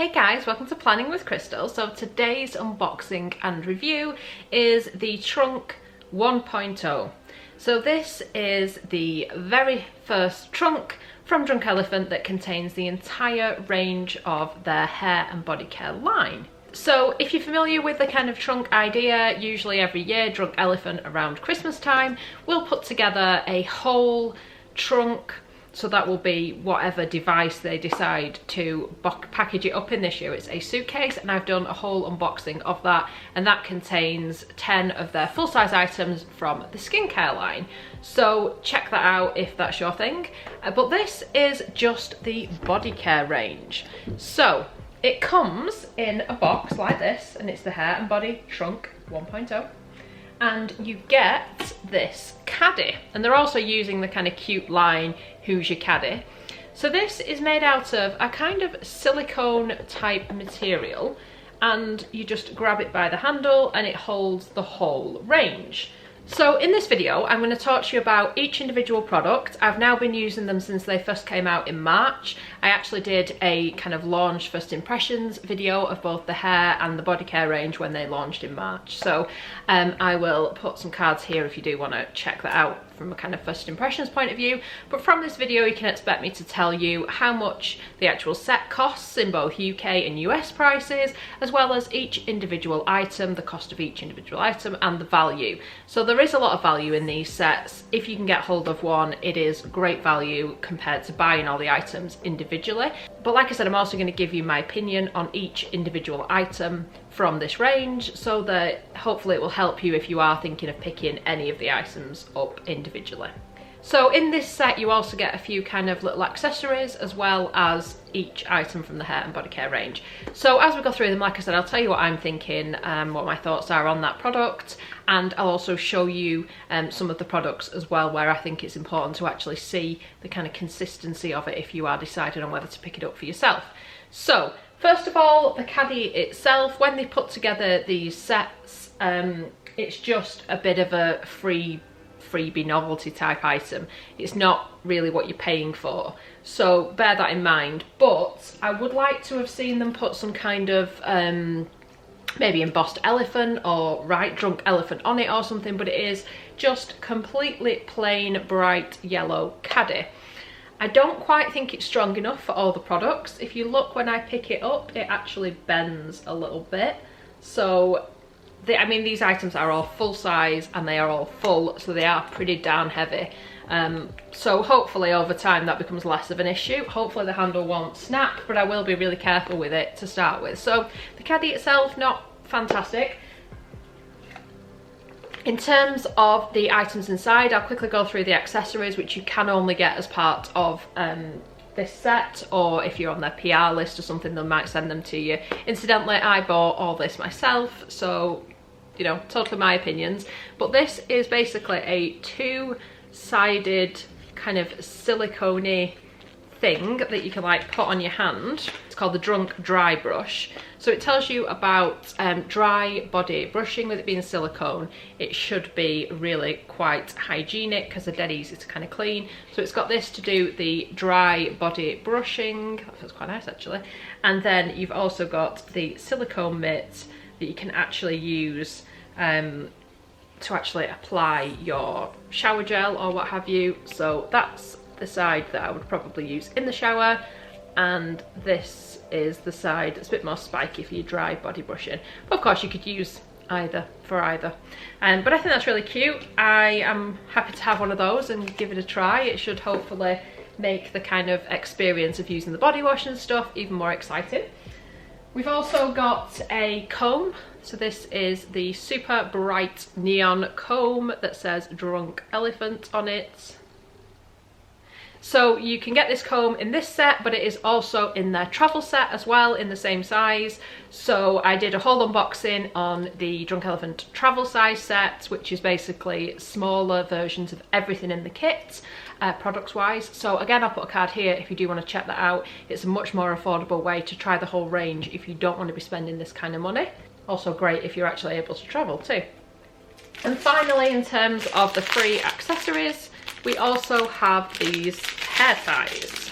Hey guys, welcome to Planning with Crystal. So today's unboxing and review is the Trunk 1.0. So this is the very first trunk from Drunk Elephant that contains the entire range of their hair and body care line. So if you're familiar with the kind of trunk idea, usually every year Drunk Elephant around Christmas time will put together a whole trunk. So that will be whatever device they decide to package it up in. This year it's a suitcase, and I've done a whole unboxing of that, and that contains 10 of their full-size items from the skincare line. So check that out if that's your thing. But this is just the body care range. So it comes in a box like this, and it's the Hair and Body Trunk 1.0. And you get this caddy, and they're also using the kind of cute line, "Who's your caddy?" So this is made out of a kind of silicone type material, and you just grab it by the handle and it holds the whole range. So in this video, I'm going to talk to you about each individual product. I've now been using them since they first came out in March. I actually did a kind of launch first impressions video of both the hair and the body care range when they launched in March. So I will put some cards here if you do want to check that out from a kind of first impressions point of view. But from this video, you can expect me to tell you how much the actual set costs in both UK and US prices, as well as each individual item, the cost of each individual item, and the value. So there is a lot of value in these sets. If you can get hold of one, it is great value compared to buying all the items individually. But like I said, I'm also going to give you my opinion on each individual item from this range, so that hopefully it will help you if you are thinking of picking any of the items up individually. So in this set you also get a few kind of little accessories as well as each item from the hair and body care range. So as we go through them, like I said, I'll tell you what I'm thinking, what my thoughts are on that product, and I'll also show you some of the products as well where I think it's important to actually see the kind of consistency of it if you are deciding on whether to pick it up for yourself. So first of all, the caddy itself, when they put together these sets, it's just a bit of a freebie novelty type item. It's not really what you're paying for, so bear that in mind. But I would like to have seen them put some kind of maybe embossed elephant or drunk elephant on it or something, but it is just completely plain bright yellow caddy. I don't quite think it's strong enough for all the products. If you look when I pick it up, it actually bends a little bit. So I mean, these items are all full size and they are all full, so they are pretty darn heavy. So hopefully over time that becomes less of an issue. Hopefully the handle won't snap, but I will be really careful with it to start with. So the caddy itself, not fantastic. In terms of the items inside, I'll quickly go through the accessories, which you can only get as part of this set, or if you're on their PR list or something, they might send them to you. Incidentally, I bought all this myself, so you know, totally my opinions. But this is basically a two-sided kind of silicone-y thing that you can like put on your hand. It's called the Drunk Dry Brush. So it tells you about dry body brushing. With it being silicone, it should be really quite hygienic because they're dead easy to kind of clean. So it's got this to do the dry body brushing. That feels quite nice actually. And then you've also got the silicone mitt that you can actually use to actually apply your shower gel or what have you. So that's the side that I would probably use in the shower, and this is the side that's a bit more spiky for your dry body brushing. But of course you could use either for either. But I think that's really cute. I am happy to have one of those and give it a try. It should hopefully make the kind of experience of using the body wash and stuff even more exciting. We've also got a comb. So this is the super bright neon comb that says Drunk Elephant on it. So you can get this comb in this set, but it is also in their travel set as well, in the same size. So I did a whole unboxing on the Drunk Elephant travel size set, which is basically smaller versions of everything in the kit, products wise. So again, I'll put a card here if you do want to check that out. It's a much more affordable way to try the whole range if you don't want to be spending this kind of money. Also great if you're actually able to travel too. And finally, in terms of the free accessories, we also have these hair ties.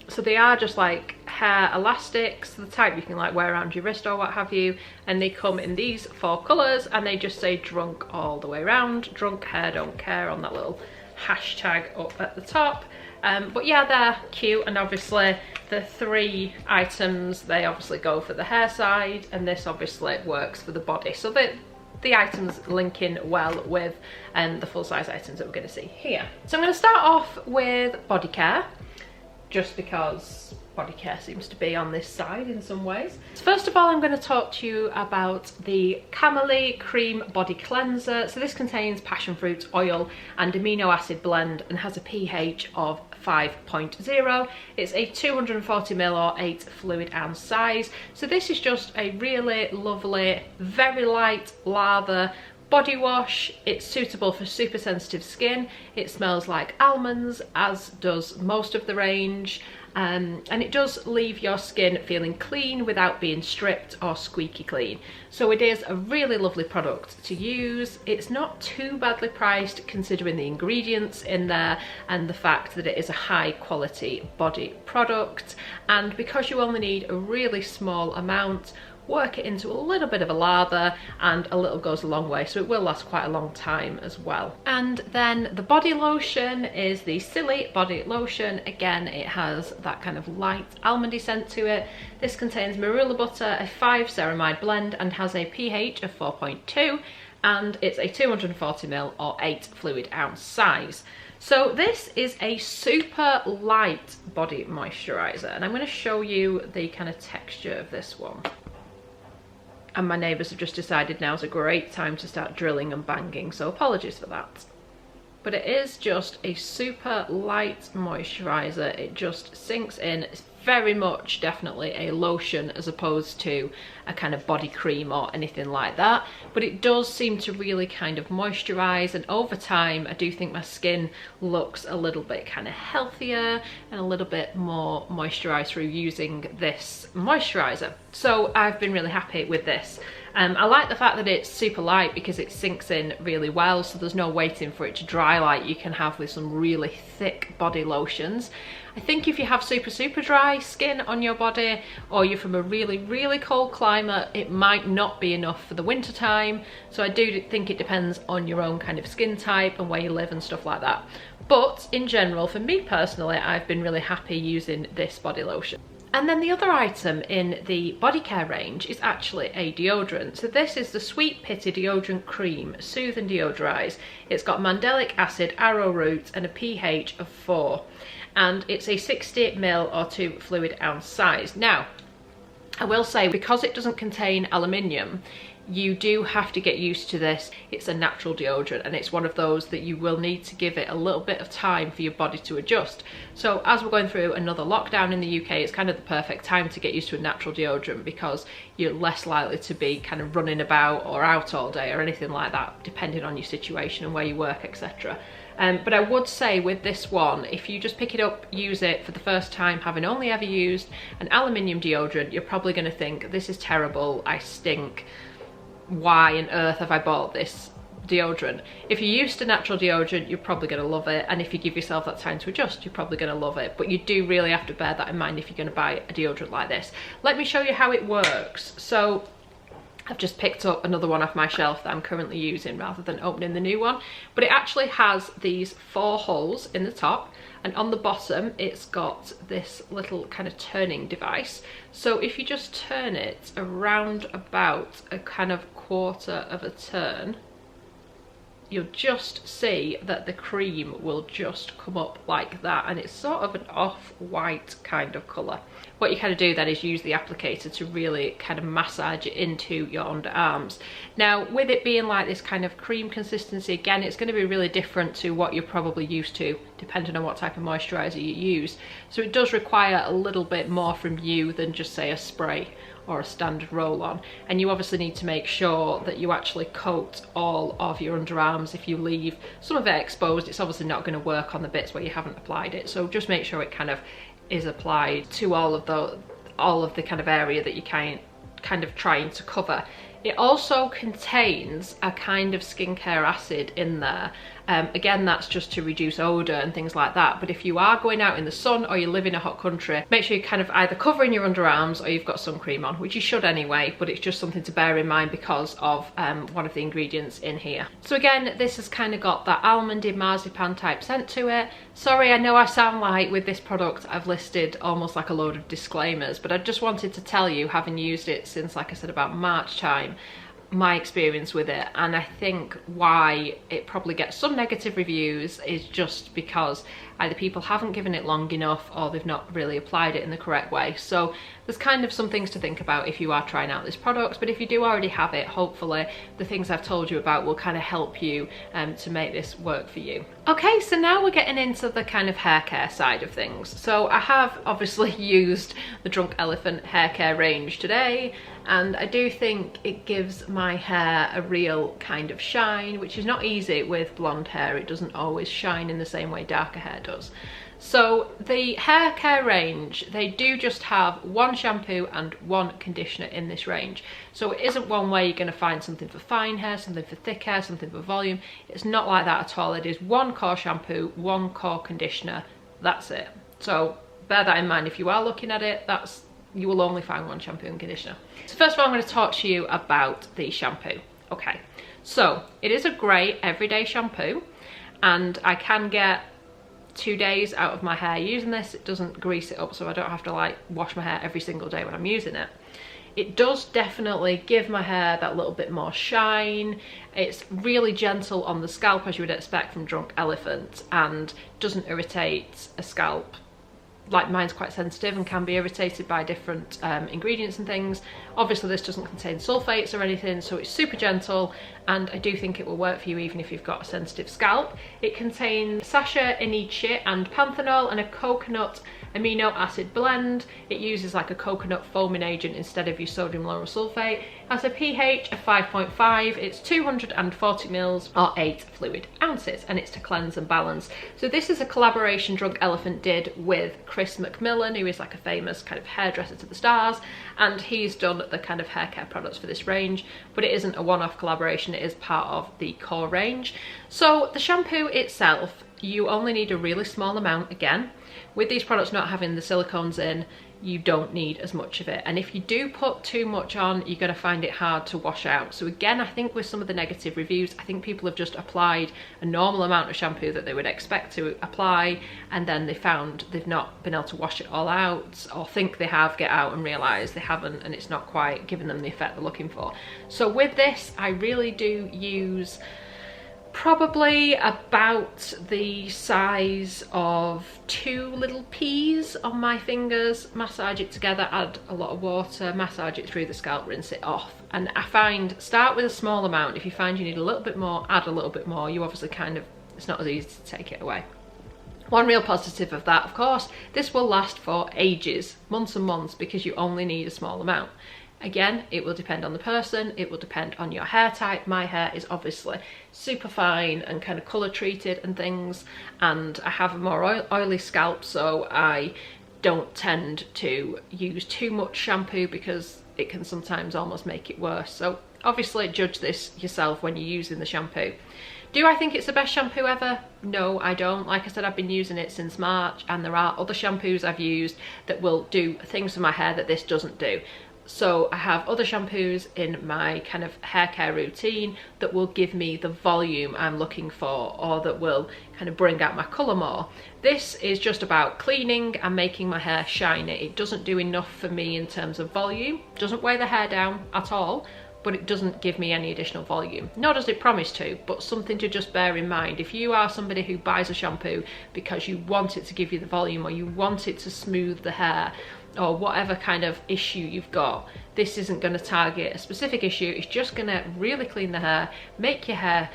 So they are just like hair elastics, the type you can like wear around your wrist or what have you, and they come in these 4 colours, and they just say drunk all the way around. Drunk hair don't care on that little hashtag up at the top. But yeah, they're cute, and obviously the 3 items, they obviously go for the hair side, and this obviously works for the body. So the items link in well with the full-size items that we're going to see here. So I'm going to start off with body care, just because body care seems to be on this side in some ways. So first of all, I'm going to talk to you about the Camely Cream Body Cleanser. So this contains passion fruit oil and amino acid blend and has a pH of 5.0. It's a 240ml or 8 fluid ounce size. So this is just a really lovely, very light lather body wash. It's suitable for super sensitive skin. It smells like almonds, as does most of the range. And it does leave your skin feeling clean without being stripped or squeaky clean. So it is a really lovely product to use. It's not too badly priced considering the ingredients in there and the fact that it is a high quality body product. And because you only need a really small amount, work it into a little bit of a lather, and a little goes a long way, so it will last quite a long time as well. And then the body lotion is the Silly Body Lotion. Again, it has that kind of light almondy scent to it. This contains marula butter, a 5 ceramide blend, and has a pH of 4.2, and it's a 240ml or 8 fluid ounce size. So this is a super light body moisturizer, and I'm going to show you the kind of texture of this one. And my neighbours have just decided now's a great time to start drilling and banging, so apologies for that. But it is just a super light moisturiser. It just sinks in. It's very much definitely a lotion as opposed to a kind of body cream or anything like that. But it does seem to really kind of moisturise, and over time I do think my skin looks a little bit kind of healthier and a little bit more moisturised through using this moisturiser. So I've been really happy with this. I like the fact that it's super light because it sinks in really well, so there's no waiting for it to dry like you can have with some really thick body lotions. I think if you have super dry skin on your body, or you're from a really cold climate, it might not be enough for the winter time. So I do think it depends on your own kind of skin type and where you live and stuff like that. But in general, for me personally, I've been really happy using this body lotion. And then the other item in the body care range is actually a deodorant. So this is the Sweet Pity Deodorant Cream, Soothe and Deodorise. It's got mandelic acid, arrowroot, and a pH of 4. And it's a 60ml or 2 fluid ounce size. Now, I will say, because it doesn't contain aluminium, you do have to get used to this. It's a natural deodorant, and it's one of those that you will need to give it a little bit of time for your body to adjust. So as we're going through another lockdown in the UK, it's kind of the perfect time to get used to a natural deodorant, because you're less likely to be kind of running about or out all day or anything like that, depending on your situation and where you work, etc. But I would say with this one, if you just pick it up, use it for the first time, having only ever used an aluminium deodorant, you're probably going to think, this is terrible, I stink, why on earth have I bought this deodorant? If you're used to natural deodorant, you're probably going to love it, and if you give yourself that time to adjust, you're probably going to love it. But you do really have to bear that in mind if you're going to buy a deodorant like this. Let me show you how it works. So I've just picked up another one off my shelf that I'm currently using rather than opening the new one, but it actually has these 4 holes in the top, and on the bottom it's got this little kind of turning device. So if you just turn it around about a kind of quarter of a turn, you'll just see that the cream will just come up like that, and it's sort of an off-white kind of colour. What you kind of do then is use the applicator to really kind of massage it into your underarms. Now, with it being like this kind of cream consistency, again, it's going to be really different to what you're probably used to, depending on what type of moisturiser you use. So it does require a little bit more from you than just, say, a spray or a standard roll-on. And you obviously need to make sure that you actually coat all of your underarms. If you leave some of it exposed, it's obviously not going to work on the bits where you haven't applied it. So just make sure it kind of is applied to all of the kind of area that you kind of trying to cover It also contains a kind of skincare acid in there. Again, that's just to reduce odour and things like that. But if you are going out in the sun or you live in a hot country, make sure you're kind of either covering your underarms or you've got sun cream on, which you should anyway, but it's just something to bear in mind because of one of the ingredients in here. So again, this has kind of got that almondy marzipan type scent to it. Sorry, I know I sound like with this product I've listed almost like a load of disclaimers, but I just wanted to tell you, having used it since, like I said, about March time, my experience with it. And I think why it probably gets some negative reviews is just because either people haven't given it long enough or they've not really applied it in the correct way. So there's kind of some things to think about if you are trying out this product, but if you do already have it, hopefully the things I've told you about will kind of help you to make this work for you. Okay, so now we're getting into the kind of hair care side of things. So I have obviously used the Drunk Elephant hair care range today, and I do think it gives my hair a real kind of shine, which is not easy with blonde hair. It doesn't always shine in the same way darker hair does. So the hair care range, they do just have one shampoo and one conditioner in this range. So it isn't one way you're going to find something for fine hair, something for thick hair, something for volume. It's not like that at all. It is one core shampoo, one core conditioner, that's it. So bear that in mind if you are looking at it, you will only find one shampoo and conditioner. So first of all, I'm going to talk to you about the shampoo. Okay, so it is a great everyday shampoo, and I can get 2 days out of my hair using this. It doesn't grease it up, so I don't have to like wash my hair every single day when I'm using it. It does definitely give my hair that little bit more shine. It's really gentle on the scalp, as you would expect from Drunk Elephant, and doesn't irritate a scalp. Like mine's quite sensitive and can be irritated by different ingredients and things. Obviously this doesn't contain sulfates or anything, so it's super gentle, and I do think it will work for you even if you've got a sensitive scalp. It contains sasha, inichi and panthenol and a coconut amino acid blend. It uses like a coconut foaming agent instead of your sodium lauryl sulfate. It has a pH of 5.5. It's 240 mils or 8 fluid ounces, and it's to cleanse and balance. So this is a collaboration Drunk Elephant did with Chris McMillan, who is like a famous kind of hairdresser to the stars, and he's done the kind of hair care products for this range, but it isn't a one-off collaboration, it is part of the core range. So the shampoo itself, you only need a really small amount. Again, with these products not having the silicones in, you don't need as much of it, and if you do put too much on, you're going to find it hard to wash out. So again, I think with some of the negative reviews, I think people have just applied a normal amount of shampoo that they would expect to apply, and then they found they've not been able to wash it all out, or think they have, get out and realise they haven't, and it's not quite giving them the effect they're looking for. So with this, I really do use probably about the size of 2 little peas on my fingers, massage it together, add a lot of water, massage it through the scalp, rinse it off. And I find, start with a small amount. If you find you need a little bit more, add a little bit more. You obviously kind of, it's not as easy to take it away. One real positive of that, of course, this will last for ages, months and months, because you only need a small amount. Again, it will depend on the person, it will depend on your hair type. My hair is obviously super fine and kind of colour treated and things, and I have a more oily scalp, so I don't tend to use too much shampoo because it can sometimes almost make it worse. So obviously judge this yourself when you're using the shampoo. Do I think it's the best shampoo ever? No, I don't. Like I said, I've been using it since March, and there are other shampoos I've used that will do things for my hair that this doesn't do. So I have other shampoos in my kind of hair care routine that will give me the volume I'm looking for, or that will kind of bring out my colour more. This is just about cleaning and making my hair shiny. It doesn't do enough for me in terms of volume. It doesn't weigh the hair down at all, but it doesn't give me any additional volume. Nor does it promise to, but something to just bear in mind. If you are somebody who buys a shampoo because you want it to give you the volume, or you want it to smooth the hair, or whatever kind of issue you've got, this isn't going to target a specific issue. It's just going to really clean the hair, make your hair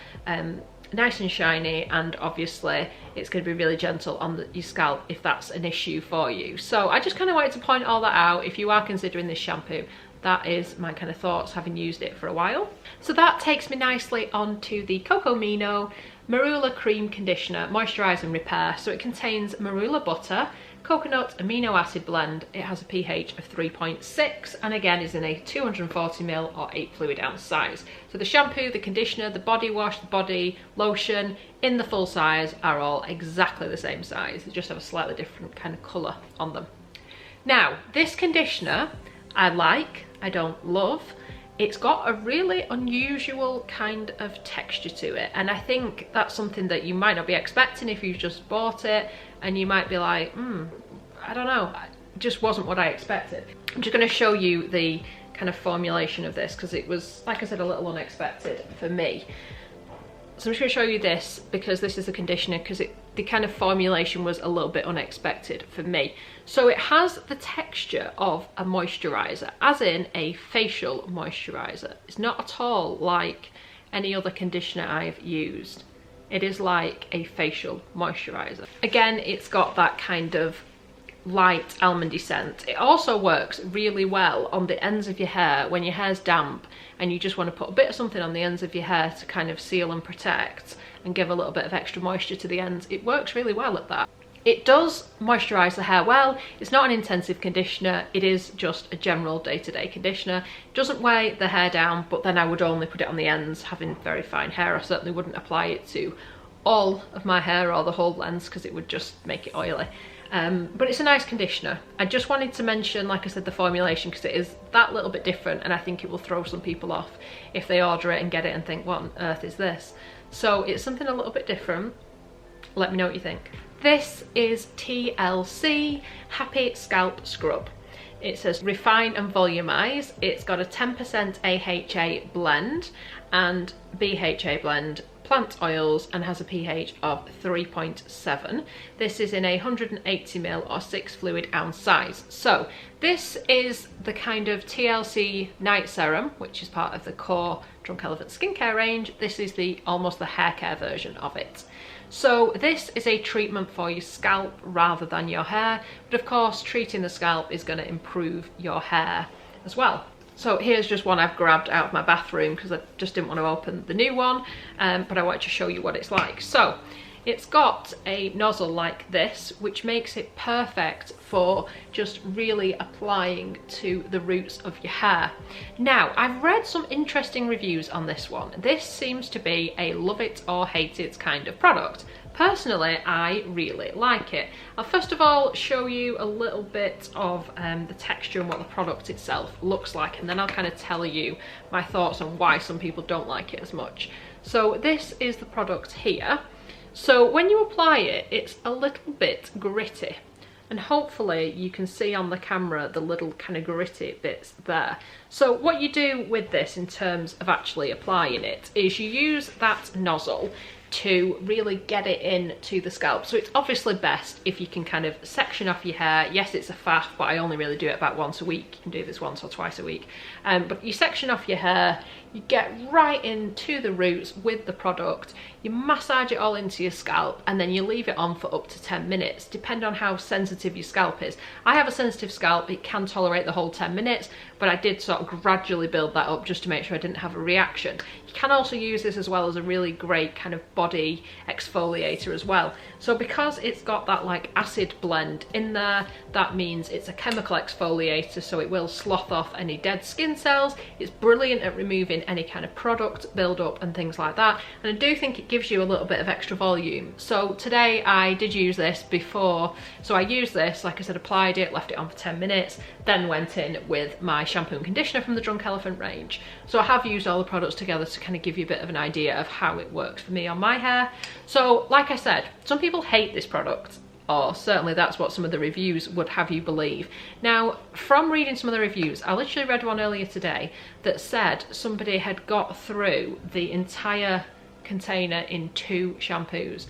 nice and shiny, and obviously it's going to be really gentle on your scalp if that's an issue for you. So I just kind of wanted to point all that out. If you are considering this shampoo, that is my kind of thoughts, having used it for a while. So that takes me nicely onto the Coco Mino Marula Cream Conditioner Moisturise and Repair. So it contains marula butter, coconut amino acid blend. It has a pH of 3.6 and again is in a 240ml or 8 fluid ounce size. So the shampoo, the conditioner, the body wash, the body lotion in the full size are all exactly the same size. They just have a slightly different kind of colour on them. Now, this conditioner I like, I don't love. It's got a really unusual kind of texture to it, and I think that's something that you might not be expecting if you've just bought it, and you might be like, I don't know, it just wasn't what I expected. I'm just going to show you the kind of formulation of this because it was, like I said, a little unexpected for me. So I'm just going to show you this because this is a conditioner, because the kind of formulation was a little bit unexpected for me. So it has the texture of a moisturiser, as in a facial moisturiser. It's not at all like any other conditioner I've used. It is like a facial moisturiser. Again, it's got that kind of light almondy scent. It also works really well on the ends of your hair when your hair's damp and you just want to put a bit of something on the ends of your hair to kind of seal and protect and give a little bit of extra moisture to the ends. It works really well at that. It does moisturise the hair well. It's not an intensive conditioner, it is just a general day-to-day conditioner. It doesn't weigh the hair down, but then I would only put it on the ends. Having very fine hair, I certainly wouldn't apply it to all of my hair or the whole lens because it would just make it oily. But it's a nice conditioner. I just wanted to mention, like I said, the formulation because it is that little bit different, and I think it will throw some people off if they order it and get it and think, what on earth is this? So it's something a little bit different. Let me know what you think. This is TLC Happy Scalp Scrub. It says refine and volumize. It's got a 10% AHA blend and BHA blend, plant oils, and has a pH of 3.7. This is in a 180ml or 6 fluid ounce size. So this is the kind of TLC night serum, which is part of the core Drunk Elephant skincare range. This is almost the hair care version of it. So this is a treatment for your scalp rather than your hair, but of course treating the scalp is going to improve your hair as well. So here's just one I've grabbed out of my bathroom because I just didn't want to open the new one, but I wanted to show you what it's like. So it's got a nozzle like this, which makes it perfect for just really applying to the roots of your hair. Now, I've read some interesting reviews on this one. This seems to be a love it or hate it kind of product. Personally, I really like it. I'll first of all show you a little bit of the texture and what the product itself looks like, and then I'll kind of tell you my thoughts on why some people don't like it as much. So this is the product here. So when you apply it, it's a little bit gritty, and hopefully you can see on the camera the little kind of gritty bits there. So what you do with this in terms of actually applying it is you use that nozzle to really get it into the scalp. So it's obviously best if you can kind of section off your hair. Yes, it's a faff, but I only really do it about once a week. You can do this once or twice a week. But you section off your hair, you get right into the roots with the product, you massage it all into your scalp, and then you leave it on for up to 10 minutes, depending on how sensitive your scalp is. I have a sensitive scalp, it can tolerate the whole 10 minutes, but I did sort of gradually build that up just to make sure I didn't have a reaction. You can also use this as well as a really great kind of body exfoliator as well. So because it's got that like acid blend in there, that means it's a chemical exfoliator, so it will slough off any dead skin cells. It's brilliant at removing any kind of product buildup and things like that, and I do think it gives you a little bit of extra volume. So today I did use this before, so I used this, like I said, applied it, left it on for 10 minutes, then went in with my shampoo and conditioner from the Drunk Elephant range. So I have used all the products together to kind of give you a bit of an idea of how it works for me on my hair. So like I said, some people hate this product, or certainly that's what some of the reviews would have you believe. Now, from reading some of the reviews, I literally read one earlier today that said somebody had got through the entire container in 2 shampoos.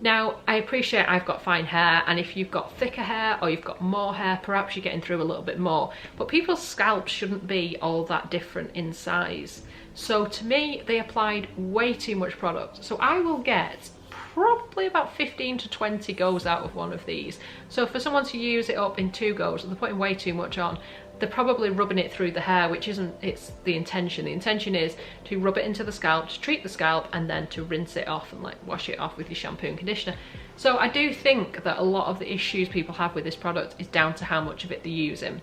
Now, I appreciate I've got fine hair, and if you've got thicker hair or you've got more hair, perhaps you're getting through a little bit more, but people's scalps shouldn't be all that different in size. So to me, they applied way too much product. So I will get probably about 15 to 20 goes out of one of these. So for someone to use it up in 2 goes, they're putting way too much on. they're probably rubbing it through the hair, which isn't it's the intention. The intention is to rub it into the scalp, to treat the scalp, and then to rinse it off and like wash it off with your shampoo and conditioner. So I do think that a lot of the issues people have with this product is down to how much of it they're using.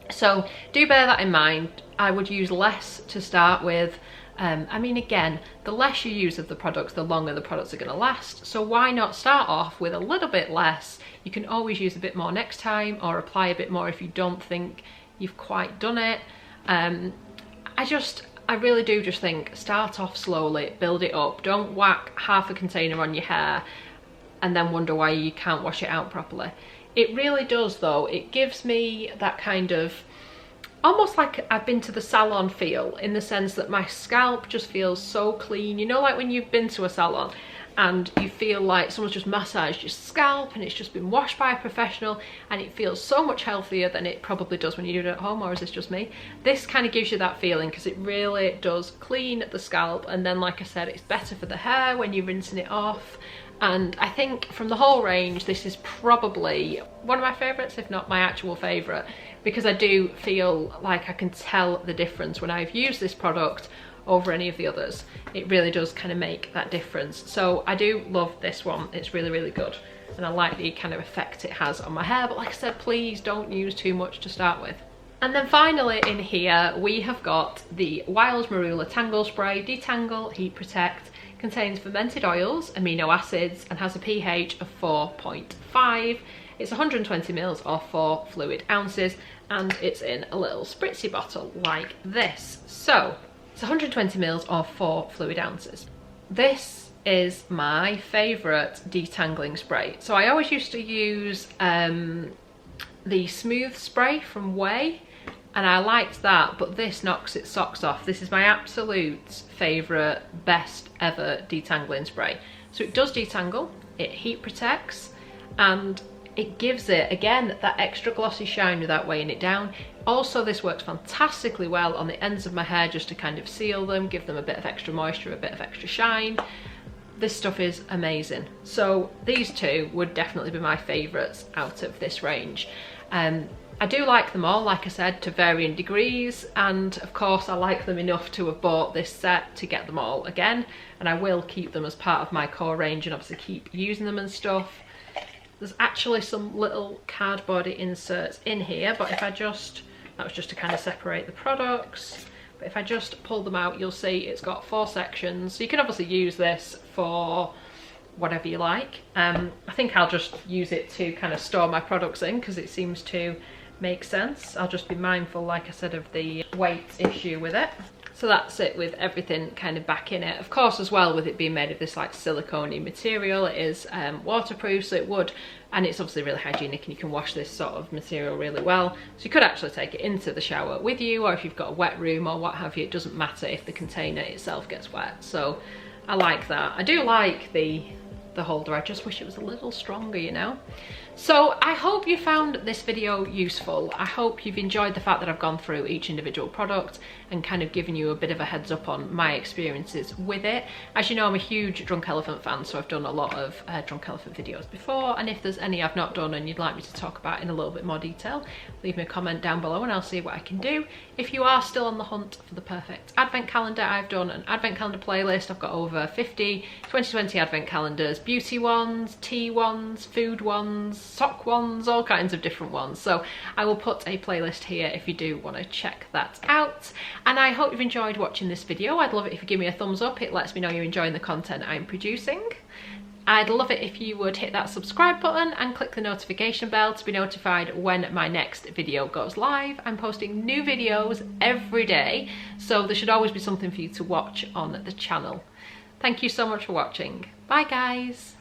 So do bear that in mind. I would use less to start with. I mean, again, the less you use of the products, the longer the products are going to last. So why not start off with a little bit less? You can always use a bit more next time, or apply a bit more if you don't think you've quite done it. I really do just think start off slowly, build it up. Don't whack half a container on your hair and then wonder why you can't wash it out properly. It really does though. It gives me that kind of almost like I've been to the salon feel, in the sense that my scalp just feels so clean. You know, like when you've been to a salon and you feel like someone's just massaged your scalp and it's just been washed by a professional, and it feels so much healthier than it probably does when you do it at home. Or is this just me? This kind of gives you that feeling, because it really does clean the scalp, and then like I said, it's better for the hair when you're rinsing it off. And I think from the whole range, this is probably one of my favourites, if not my actual favourite, because I do feel like I can tell the difference when I've used this product over any of the others. It really does kind of make that difference. So I do love this one. It's really, really good. And I like the kind of effect it has on my hair. But like I said, please don't use too much to start with. And then finally in here, we have got the Wild Marula Tangle Spray Detangle Heat Protect. Contains fermented oils, amino acids, and has a pH of 4.5. It's 120 ml or 4 fluid ounces, and it's in a little spritzy bottle like this. So it's 120 ml or 4 fluid ounces. This is my favourite detangling spray. So I always used to use the smooth spray from Way, and I liked that, but this knocks its socks off. This is my absolute favourite, best ever detangling spray. So it does detangle, it heat protects, and it gives it, again, that extra glossy shine without weighing it down. Also, this works fantastically well on the ends of my hair, just to kind of seal them, give them a bit of extra moisture, a bit of extra shine. This stuff is amazing. So these two would definitely be my favourites out of this range. I do like them all, like I said, to varying degrees, and of course I like them enough to have bought this set to get them all again, and I will keep them as part of my core range and obviously keep using them and stuff. There's actually some little cardboardy inserts in here, but if I just, that was just to kind of separate the products, but if I just pull them out, you'll see it's got 4 sections, so you can obviously use this for whatever you like. I think I'll just use it to kind of store my products in, because it seems to make sense. I'll just be mindful, like I said, of the weight issue with it. So that's it with everything kind of back in it. Of course, as well, with it being made of this like silicone-y material, it is waterproof, so it would, and it's obviously really hygienic, and you can wash this sort of material really well. So you could actually take it into the shower with you, or if you've got a wet room or what have you, it doesn't matter if the container itself gets wet. So I like that. I do like the holder. I just wish it was a little stronger, you know. So I hope you found this video useful. I hope you've enjoyed the fact that I've gone through each individual product and kind of given you a bit of a heads up on my experiences with it. As you know, I'm a huge Drunk Elephant fan, so I've done a lot of Drunk Elephant videos before, and if there's any I've not done and you'd like me to talk about in a little bit more detail, leave me a comment down below and I'll see what I can do. If you are still on the hunt for the perfect advent calendar, I've done an advent calendar playlist. I've got over 50 2020 advent calendars, beauty ones, tea ones, food ones, sock ones, all kinds of different ones. So I will put a playlist here if you do want to check that out. And I hope you've enjoyed watching this video. I'd love it if you give me a thumbs up. It lets me know you're enjoying the content I'm producing. I'd love it if you would hit that subscribe button and click the notification bell to be notified when my next video goes live. I'm posting new videos every day, so there should always be something for you to watch on the channel. Thank you so much for watching. Bye guys.